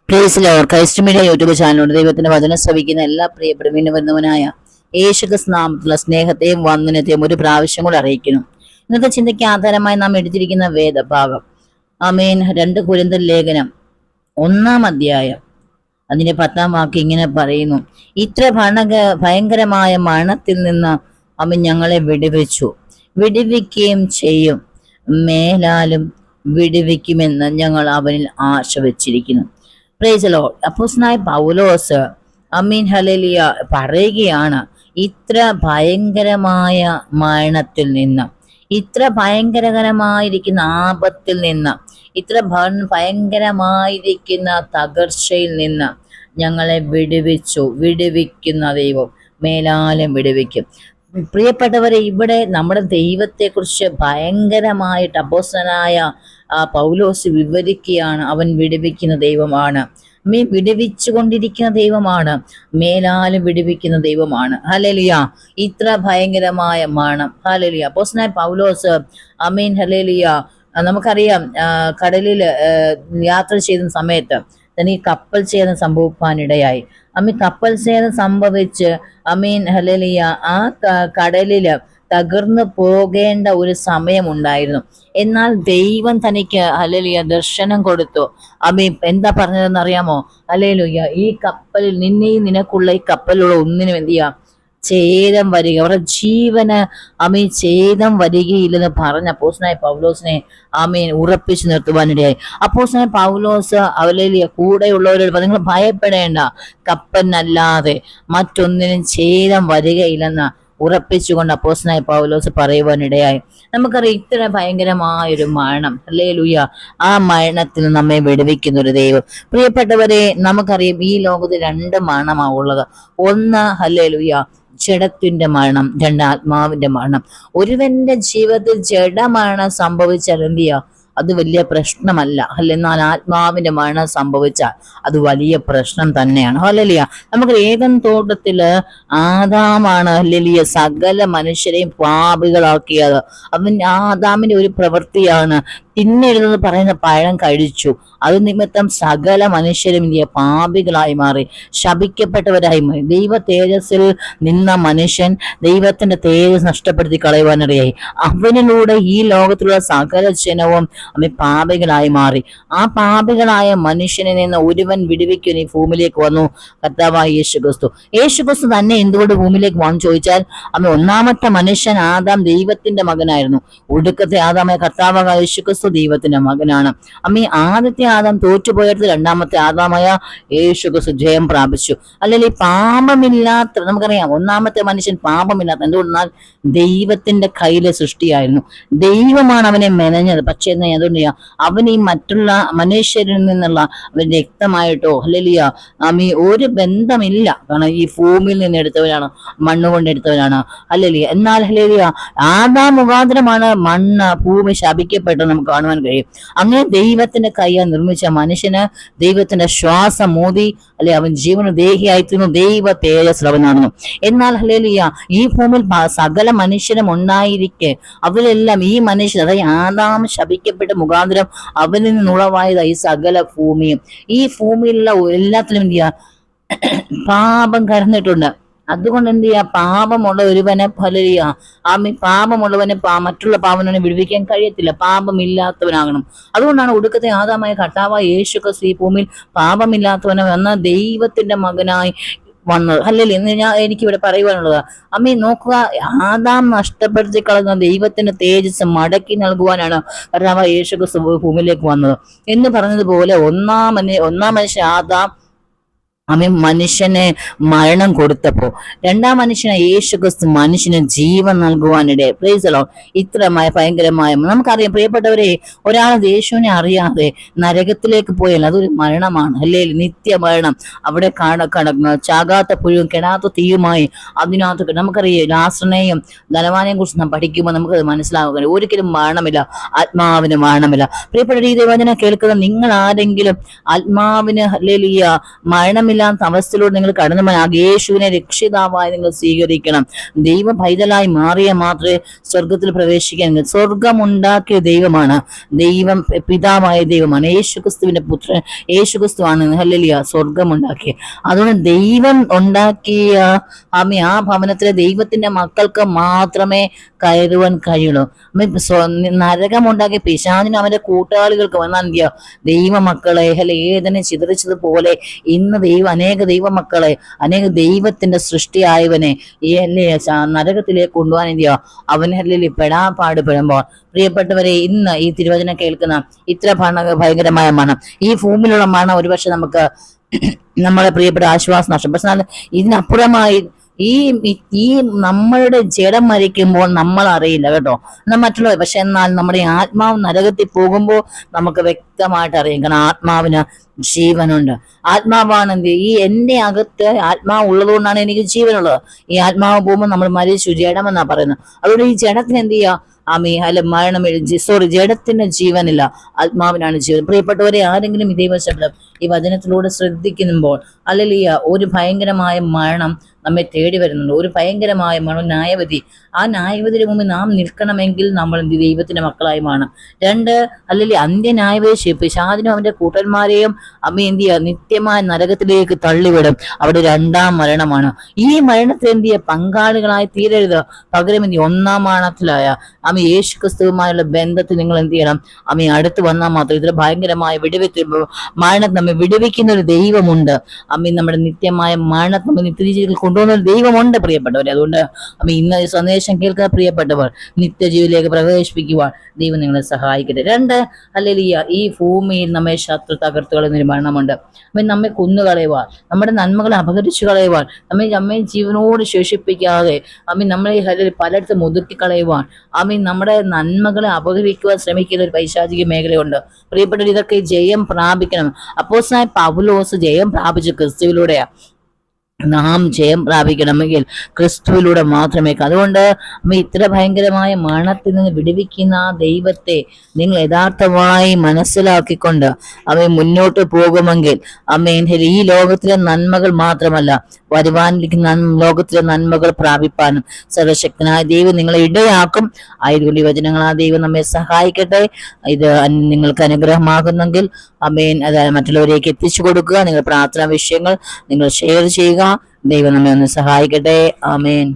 Price Lord. Christ media YouTube ചാനലിലൂടെ ദൈവത്തിന്റെ വചനം ശ്രവിക്കുന്ന എല്ലാ പ്രിയപ്പെട്ട വരുന്നവനായ യേശുക്രിസ്തു നാമത്തിലുള്ള സ്നേഹത്തെയും വന്ദനത്തെയും ഒരു പ്രാവശ്യം കൂടെ അറിയിക്കുന്നു. ഇന്നത്തെ ചിന്തയ്ക്ക് ആധാരമായി നാം എടുത്തിരിക്കുന്ന വേദഭാഗം ആമേൻ 2 കൊരിന്ത്യർ ലേഖനം 1-ാം അധ്യായം അതിന്റെ 10-ാം വാക്യം ഇങ്ങനെ പറയുന്നു: ഇത്ര ഭയങ്കരമായ മരണത്തിൽ നിന്ന് അവൻ ഞങ്ങളെ വിടുവിക്കുകയും ചെയ്യും, മേലാലും വിടുവിക്കുമെന്ന് ഞങ്ങൾ അവനിൽ ആശ വെച്ചിരിക്കുന്നു. Praise the lord. അപ്പോസ്തലനായ പൗലോസ് ഹല്ലേലൂയ പറയുകയാണ്, ഇത്ര ഭയങ്കരമായ മരണത്തിൽ നിന്ന്, ഇത്ര ഭയങ്കരകരമായിരിക്കുന്ന ആപത്തിൽ നിന്ന്, ഇത്ര ഭയങ്കരമായിരിക്കുന്ന തകർച്ചയിൽ നിന്ന് ഞങ്ങളെ വിടുവിക്കുന്ന ദൈവം മേലാലും വിടുവിക്കും. പ്രിയപ്പെട്ടവരെ, ഇവിടെ നമ്മുടെ ദൈവത്തെക്കുറിച്ച് ഭയങ്കരമായിട്ട് അപ്പോസ്തലനായ പൗലോസ് വിവരിക്കുകയാണ്. അവൻ വിടുവിക്കുന്ന ദൈവമാണ്, വിടുവിച്ചു കൊണ്ടിരിക്കുന്ന ദൈവമാണ്, മേലാലും വിടുവിക്കുന്ന ദൈവമാണ്. ഹല്ലേലൂയ. ഇത്ര ഭയങ്കരമായ മരണം. ഹല്ലേലൂയ. അപ്പോസ്തലനായ പൗലോസ് ഹല്ലേലൂയ, നമുക്കറിയാം കടലിൽ യാത്ര ചെയ്യുന്ന സമയത്ത് തന്നെ കപ്പൽ ഛേദം സംഭവിക്കാനിടയായി. കപ്പൽ ഛേദം സംഭവിച്ച് ഹല്ലേലൂയ ആ കടലില് തകർന്നു പോകേണ്ട ഒരു സമയമുണ്ടായിരുന്നു. എന്നാൽ ദൈവം തനിക്ക് ഹല്ലേലൂയ ദർശനം കൊടുത്തു. എന്താ പറഞ്ഞതെന്ന് അറിയാമോ? ഹല്ലേലൂയ, ഈ കപ്പലിൽ നിനക്കുള്ള ഈ കപ്പലിലുള്ള ഒന്നിനും എന്ത് ചെയ്യാം, ഛേദം വരിക, അവരുടെ ജീവന് ഛേദം വരികയില്ലെന്ന് പറഞ്ഞ അപ്പോസ്തലനായ പൗലോസിനെ ഉറപ്പിച്ചു നിർത്തുവാനിടയായി. അപ്പോസ്തലനായ പൗലോസ് ഹല്ലേലൂയ കൂടെയുള്ളവരോട് നിങ്ങൾ ഭയപ്പെടേണ്ട, കപ്പലിനല്ലാതെ മറ്റൊന്നിനും ഛേദം വരികയില്ലെന്ന് ഉറപ്പിച്ചുകൊണ്ട് അപ്പോസ്തലനായ പൗലോസ് പറയുവാനിടയായി. നമുക്കറിയാം, ഇത്ര ഭയങ്കരമായൊരു മരണം, ഹല്ലേലൂയ, ആ മരണത്തിൽ നമ്മെ വിടുവിക്കുന്ന ഒരു ദൈവം. പ്രിയപ്പെട്ടവരെ, നമുക്കറിയാം ഈ ലോകത്ത് 2 മരണമാണ് ഉള്ളത്. ഒന്ന് ഹല്ലേലൂയ ജഡത്തിന്റെ മരണം, 2 ആത്മാവിന്റെ മരണം. ഒരുവന്റെ ജീവിതത്തിൽ ജഡമരണം സംഭവിച്ചാൽ എന്ത് ചെയ്യുക, അത് വലിയ പ്രശ്നമല്ല. എന്നാൽ ആത്മാവിന്റെ മരണം സംഭവിച്ചാൽ അത് വലിയ പ്രശ്നം തന്നെയാണ്. ഹല്ലേലൂയ. നമുക്ക് ഏദൻ തോട്ടത്തില് ആദാമാണ് ഹല്ലേലൂയ സകല മനുഷ്യരെയും പാപികളാക്കിയത്. ആദാമിന്റെ ഒരു പ്രവൃത്തിയാണ് തിന്നരുതെന്ന് പറയുന്ന പഴം കഴിച്ചു. അത് നിമിത്തം സകല മനുഷ്യരും പാപികളായി മാറി, ശപിക്കപ്പെട്ടവരായി മാറി. ദൈവ തേജസ്സിൽ നിന്ന മനുഷ്യൻ ദൈവത്തിന്റെ തേജസ് നഷ്ടപ്പെടുത്തി കളയുവാനിടയായി. അവനിലൂടെ ഈ ലോകത്തിലുള്ള സകല ജനവും പാപികളായി മാറി. ആ പാപികളായ മനുഷ്യനെ നിന്ന് ഒരുവൻ വിടുവിക്കാൻ ഈ ഭൂമിയിലേക്ക് വന്നു, കർത്താവായ യേശുക്രിസ്തു. യേശുക്രിസ്തു തന്നെ എന്തുകൊണ്ട് ഭൂമിയിലേക്ക് വന്നു ചോദിച്ചാൽ, ഒന്നാമത്തെ മനുഷ്യൻ ആദാം ദൈവത്തിന്റെ മകനായിരുന്നു. ഒടുക്കത്തെ ആദാമായ കർത്താവായ യേശുക്രിസ്തു ദൈവത്തിന്റെ മകനാണ്. ആദ്യത്തെ ആദാം തോറ്റുപോയെടുത്ത് രണ്ടാമത്തെ ആദാമായ യേശുക്രിസ്തു ജയം പ്രാപിച്ചു. അല്ലെങ്കിൽ ഈ പാപമില്ലാത്ത, നമുക്കറിയാം ഒന്നാമത്തെ മനുഷ്യൻ പാപമില്ലാത്ത, എന്തുകൊണ്ടാൽ ദൈവത്തിന്റെ കയ്യിലെ സൃഷ്ടിയായിരുന്നു. ദൈവമാണ് അവനെ മെനഞ്ഞത്. പക്ഷേ അതുകൊണ്ട് അവൻ ഈ മറ്റുള്ള മനുഷ്യരിൽ നിന്നുള്ള അവൻ രക്തമായിട്ടോ ഹല്ലേലൂയ ഒരു ബന്ധമില്ല. കാരണം ഈ ഭൂമിയിൽ നിന്ന് എടുത്തവരാണ്, മണ്ണ് കൊണ്ട് എടുത്തവരാണ്. ഹല്ലേലൂയ. എന്നാൽ ഹല്ലേലൂയ ആദാം മുഖാന്തരമാണ് മണ്ണ് ഭൂമി ശപിക്കപ്പെട്ടത് നമുക്ക് കാണുവാൻ കഴിയും. അങ്ങനെ ദൈവത്തിന്റെ കയ്യാൽ നിർമ്മിച്ച മനുഷ്യന് ദൈവത്തിന്റെ ശ്വാസം മോദി അവൻ ജീവന ദേഹിയായിത്തീർന്നു, ദൈവ തേജസ് അവനാണെന്നു. എന്നാൽ ഹല്ലേലൂയ ഈ ഭൂമിയിൽ സകല മനുഷ്യരും ഉണ്ടായിരിക്കെ അവരെല്ലാം ഈ മനുഷ്യൻ, അതായത് ആദാം ശപിക്കപ്പെട്ട മുഖാന്തരം അവനിൽ നിന്നുളവായത് ഈ സകല ഭൂമിയും, ഈ ഭൂമിയിലുള്ള എല്ലാത്തിലും എന്ത് ചെയ്യാ പാപം കരന്നിട്ടുണ്ട്. അതുകൊണ്ട് എന്ത് ചെയ്യാ, പാപമുള്ള ഒരുവനെ പാപമുള്ളവനെ മറ്റുള്ള പാപനെ വിടുവിക്കാൻ കഴിയത്തില്ല. പാപമില്ലാത്തവനാകണം. അതുകൊണ്ടാണ് ഒടുക്കത്തെ ആദാമായ കർത്താവായ യേശുക്രിസ്തു ഈ ഭൂമിയിൽ പാപമില്ലാത്തവനെ വന്ന ദൈവത്തിന്റെ മകനായി വന്നത്. ഹല്ലേലൂയ. എനിക്കിവിടെ പറയുവാനുള്ളത്, നോക്കുക, ആദാം നഷ്ടപ്പെടുത്തി കളയുന്ന ദൈവത്തിന്റെ തേജസ് മടക്കി നൽകുവാനാണ് കർത്താവായ യേശുക്രിസ്തു ഭൂമിയിലേക്ക് വന്നത് എന്ന് പറഞ്ഞതുപോലെ ഒന്നാം മനുഷ്യൻ ആദാം മനുഷ്യനെ മരണം കൊടുത്തപ്പോ രണ്ടാം മനുഷ്യനെ യേശുക്രിസ്തു മനുഷ്യന് ജീവൻ നൽകുവാനിടെ. Praise the lord. ഇത്ര ഭയങ്കരമായ, നമുക്കറിയാം പ്രിയപ്പെട്ടവരെ, ഒരാൾ യേശുവിനെ അറിയാതെ നരകത്തിലേക്ക് പോയാൽ അതൊരു മരണമാണ്. അല്ലെങ്കിൽ നിത്യമരണം. അവിടെ ചാകാത്ത പുഴുവും കെടാത്ത തീയുമായി അതിനകത്ത് നമുക്കറിയാം ലാസറിനെയും ധനവാനെയും കുറിച്ച് നാം പഠിക്കുമ്പോൾ നമുക്കത് മനസ്സിലാവുക. ഒരിക്കലും മരണമില്ല, ആത്മാവിന് മരണമില്ല. പ്രിയപ്പെട്ട ഈ ദൈവവചനം കേൾക്കുന്ന നിങ്ങൾ ആരെങ്കിലും ആത്മാവിന് ഹല്ലേലൂയ മരണമില്ല ദൈവമില്ലാത്ത അവസ്ഥയിലൂടെ നിങ്ങൾ കടന്നു പോയാൽ യേശുവിനെ രക്ഷിതാവായി നിങ്ങൾ സ്വീകരിക്കണം. ദൈവ പൈതലായി മാറിയ മാത്രമേ സ്വർഗത്തിൽ പ്രവേശിക്കാൻ. സ്വർഗം ഉണ്ടാക്കിയ ദൈവമാണ്, ദൈവം പിതാവായ ദൈവമാണ്, യേശുക്രിസ്തുവിന്റെ പുത്രൻ യേശുക്രിസ്തുവാണ്. ഹല്ലേലൂയ, സ്വർഗം ഉണ്ടാക്കിയ. അതുകൊണ്ട് ദൈവം ഉണ്ടാക്കിയ ആ ഭവനത്തിലെ ദൈവത്തിന്റെ മക്കൾക്ക് മാത്രമേ കയറുവാൻ കഴിയുള്ളൂ. നരകം ഉണ്ടാക്കിയ പിശാചിനും അവന്റെ കൂട്ടാളികൾക്ക് വന്നാൽ ദൈവമക്കളെ ഏതനെ ചിതറിച്ചതുപോലെ ഇന്ന് അനേക ദൈവമക്കളെ, അനേക ദൈവത്തിന്റെ സൃഷ്ടിയായവനെ നരകത്തിലേക്ക് കൊണ്ടുപോകാൻ അവൻ പെടാപ്പാടുപെടുമ്പോൾ പ്രിയപ്പെട്ടവരെ, ഇന്ന് ഈ തിരുവചനം കേൾക്കുന്ന ഇത്ര ഭയങ്കരമായ മണം, ഈ ഭൂമിയിലുള്ള മണം ഒരുപക്ഷെ നമുക്ക് നമ്മളെ പ്രിയപ്പെട്ട ആശ്വാസം നഷ്ടം. പക്ഷെ ഇതിനപ്പുറമായി ഈ നമ്മളുടെ ജഡം മരിക്കുമ്പോൾ നമ്മൾ അറിയില്ല കേട്ടോ, മറ്റുള്ളവർ. പക്ഷെ എന്നാൽ നമ്മുടെ ആത്മാവ് നരകത്തിൽ പോകുമ്പോൾ നമുക്ക് വ്യക്തമായിട്ട് അറിയാം. കാരണം ആത്മാവിന് ജീവനുണ്ട്. ആത്മാവാണ് എന്റെ അകത്ത് ആത്മാവ് ഉള്ളത് എനിക്ക് ജീവനുള്ളത്. ഈ ആത്മാവ് പോകുമ്പോൾ നമ്മൾ മരിച്ചു, ജഡമെന്നാ പറയുന്നത്. അതുകൊണ്ട് ഈ ജഡത്തിന് എന്ത് ചെയ്യുക? മരണം, ജഡത്തിന് ജീവനില്ല, ആത്മാവിനാണ് ജീവൻ. പ്രിയപ്പെട്ടവരെ, ആരെങ്കിലും ഇതേ വശം ഈ വചനത്തിലൂടെ ശ്രദ്ധിക്കുമ്പോൾ ഒരു ഭയങ്കരമായ മരണം നമ്മെ തേടി വരുന്നുണ്ട്. ഒരു ഭയങ്കരമായ ന്യായവിധി. ആ ന്യായവിധിയുടെ മുമ്പിൽ നാം നിൽക്കണമെങ്കിൽ നമ്മൾ ദൈവത്തിന്റെ മക്കളായി മാറണം. 2 അന്ത്യ ന്യായവിധി പിശാചിനും അവന്റെ കൂട്ടന്മാരെയും നിത്യമായ നരകത്തിലേക്ക് തള്ളിവിടും. അവിടെ 2ാം മരണമാണ്. ഈ മരണത്തിൽ പങ്കാളികളായി തീരരുത്. പകരം ഒന്നാം മരണത്തിലായ യേശുക്രിസ്തുവുമായുള്ള ബന്ധത്തിൽ നിങ്ങൾ എന്ത് ചെയ്യണം? അടുത്ത് വന്നാൽ മാത്രം ഇതിൽ ഭയങ്കരമായ മരണത്തെ നമ്മെ വിടുവിക്കുന്ന ഒരു ദൈവമുണ്ട്. നമ്മുടെ നിത്യമായ മരണത്തെ നമ്മൾ നിത്യജീവിതത്തിൽ കൊണ്ടുപോകുന്ന ഒരു ദൈവമുണ്ട് പ്രിയപ്പെട്ടവർ. അതുകൊണ്ട് ഇന്ന് ഈ സന്ദേശം കേൾക്കുന്ന പ്രിയപ്പെട്ടവർ നിത്യജീവിതത്തിലേക്ക് പ്രവേശിപ്പിക്കുവാൻ ദൈവം നിങ്ങളെ സഹായിക്കട്ടെ. 2 ഈ ഭൂമിയിൽ നമ്മെ ശത്രു തകർത്ത് കളയുന്നൊരു മരണമുണ്ട്. നമ്മെ കൊന്നുകളയുവാൻ, നമ്മുടെ നന്മകളെ അപകരിച്ചു കളയുവാൻ, നമ്മെ ജീവനോട് ശേഷിപ്പിക്കാതെ നമ്മളെ പലയിടത്തും ഒതുക്കിക്കളയുവാൻ, നമ്മുടെ നന്മകളെ അപകരിക്കുവാൻ ശ്രമിക്കുന്ന ഒരു പൈശാചിക മേഖലയുണ്ട് പ്രിയപ്പെട്ടവർ. ഇതൊക്കെ ജയം പ്രാപിക്കണം. അപ്പോസ്തലനായ പൗലോസ് ജയം പ്രാപിച്ച ക്രിസ്തുവിലൂടെയാ. നാം ജയം പ്രാപിക്കണമെങ്കിൽ ക്രിസ്തുവിലൂടെ മാത്രമേ. അതുകൊണ്ട് ഇത്ര ഭയങ്കരമായ മരണത്തിൽ നിന്ന് വിടുവിക്കുന്ന ആ ദൈവത്തെ നിങ്ങൾ യഥാർത്ഥമായി മനസ്സിലാക്കിക്കൊണ്ട് മുന്നോട്ട് പോകുമെങ്കിൽ ഈ ലോകത്തിലെ നന്മകൾ മാത്രമല്ല, വരുവാനിരിക്കുന്ന ലോകത്തിലെ നന്മകൾ പ്രാപിപ്പാനും സർവശക്തനായ ദൈവം നിങ്ങളെ ഇടയാക്കും. ആയതുകൊണ്ട് ഈ വചനങ്ങൾ ആ ദൈവം നമ്മെ സഹായിക്കട്ടെ. ഇത് നിങ്ങൾക്ക് അനുഗ്രഹമാകുന്നെങ്കിൽ അതായത് മറ്റുള്ളവരേക്ക് എത്തിച്ചു കൊടുക്കുക. നിങ്ങൾ പ്രാർത്ഥനാ വിഷയങ്ങൾ നിങ്ങൾ ഷെയർ ചെയ്യുക. ദൈവം നമ്മെ ഒന്ന് സഹായിക്കട്ടെ. ആമേൻ.